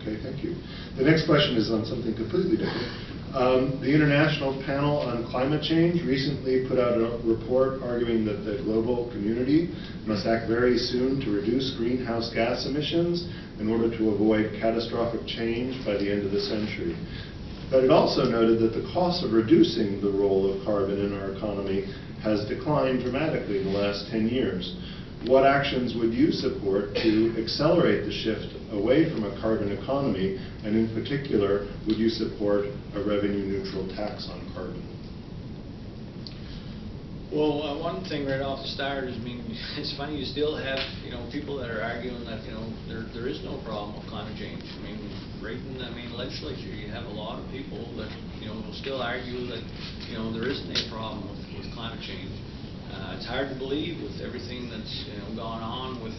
Okay, thank you. The next question is on something completely different. The International Panel on Climate Change recently put out a report arguing that the global community must act very soon to reduce greenhouse gas emissions in order to avoid catastrophic change by the end of the century. But it also noted that the cost of reducing the role of carbon in our economy has declined dramatically in the last 10 years. What actions would you support to accelerate the shift away from a carbon economy, and in particular, would you support a revenue-neutral tax on carbon? Well, one thing right off the start is, I mean, it's funny, you still have, people that are arguing that, there is no problem with climate change. I mean, right in the main legislature, you have a lot of people that, will still argue that, there isn't a problem with climate change. It's hard to believe with everything that's, gone on with,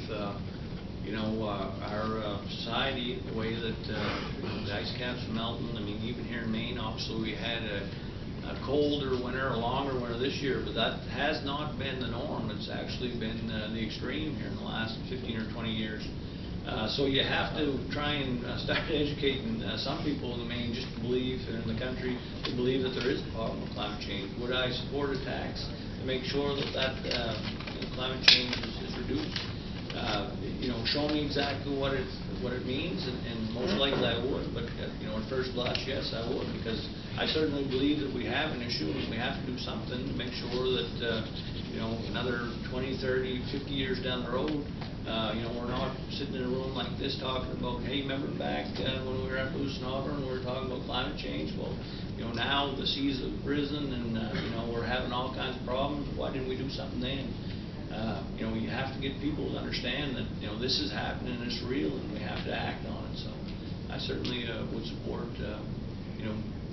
our society, the way that the ice caps are melting. I mean, even here in Maine, obviously, we had a colder winter, a longer winter this year, but that has not been the norm. It's actually been the extreme here in the last 15 or 20 years. So you have to try and start educating some people in Maine just to believe, in the country, to believe that there is a problem with climate change. Would I support a tax to make sure that climate change is reduced? Show me exactly what it means, and most likely I would. But at first blush, yes, I would, because I certainly believe that we have an issue and we have to do something to make sure that another 20, 30, 50 years down the road, we're not sitting in a room like this talking about, hey, remember back when we were at Lewiston, Auburn, we were talking about climate change? Well, now the seas have risen and we're having all kinds of problems. Why didn't we do something then? You have to get people to understand that this is happening and it's real and we have to act on it. So I certainly would support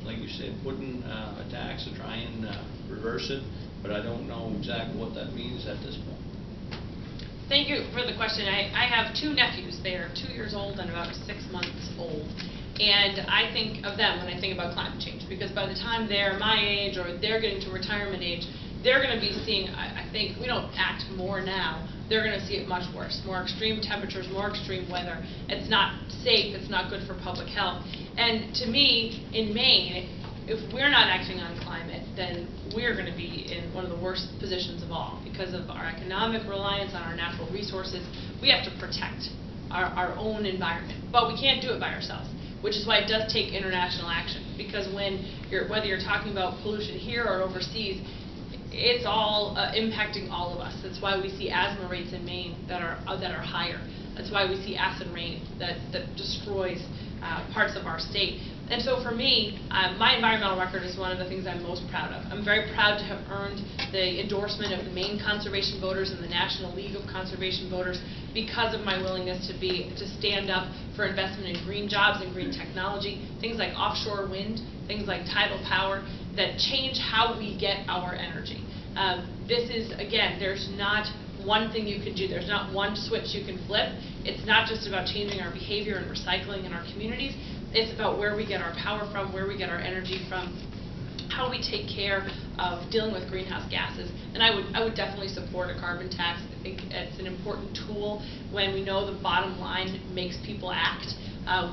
like you said, putting a tax to try and reverse it, but I don't know exactly what that means at this point. Thank you for the question. I have two nephews. They are 2 years old and about 6 months old. And I think of them when I think about climate change, because by the time they're my age or they're getting to retirement age, they're going to be seeing, I think, we don't act more now, they're going to see it much worse. More extreme temperatures, more extreme weather. It's not safe, it's not good for public health. And to me, in Maine, if we're not acting on climate, then we're going to be in one of the worst positions of all. Because of our economic reliance on our natural resources, we have to protect our own environment. But we can't do it by ourselves, which is why it does take international action. Because whether you're talking about pollution here or overseas, it's all impacting all of us. That's why we see asthma rates in Maine that are higher. That's why we see acid rain that destroys parts of our state. And so for me, my environmental record is one of the things I'm most proud of. I'm very proud to have earned the endorsement of the Maine Conservation Voters and the National League of Conservation Voters because of my willingness to stand up for investment in green jobs and green technology, things like offshore wind, things like tidal power that change how we get our energy. This is, again, there's not one thing you can do. There's not one switch you can flip. It's not just about changing our behavior and recycling in our communities. It's about where we get our power from, where we get our energy from, how we take care of dealing with greenhouse gases. And I would definitely support a carbon tax. I think it's an important tool when we know the bottom line makes people act.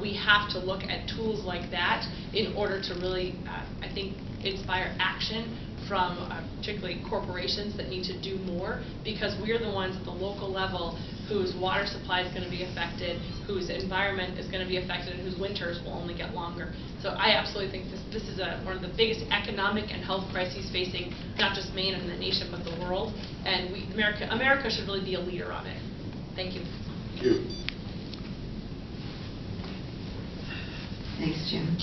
We have to look at tools like that in order to really, I think, inspire action from particularly corporations that need to do more, because we're the ones at the local level whose water supply is going to be affected, whose environment is going to be affected, and whose winters will only get longer. So I absolutely think this is one of the biggest economic and health crises facing not just Maine and the nation, but the world. And America should really be a leader on it. Thank you. Thank you. Thanks, Jim.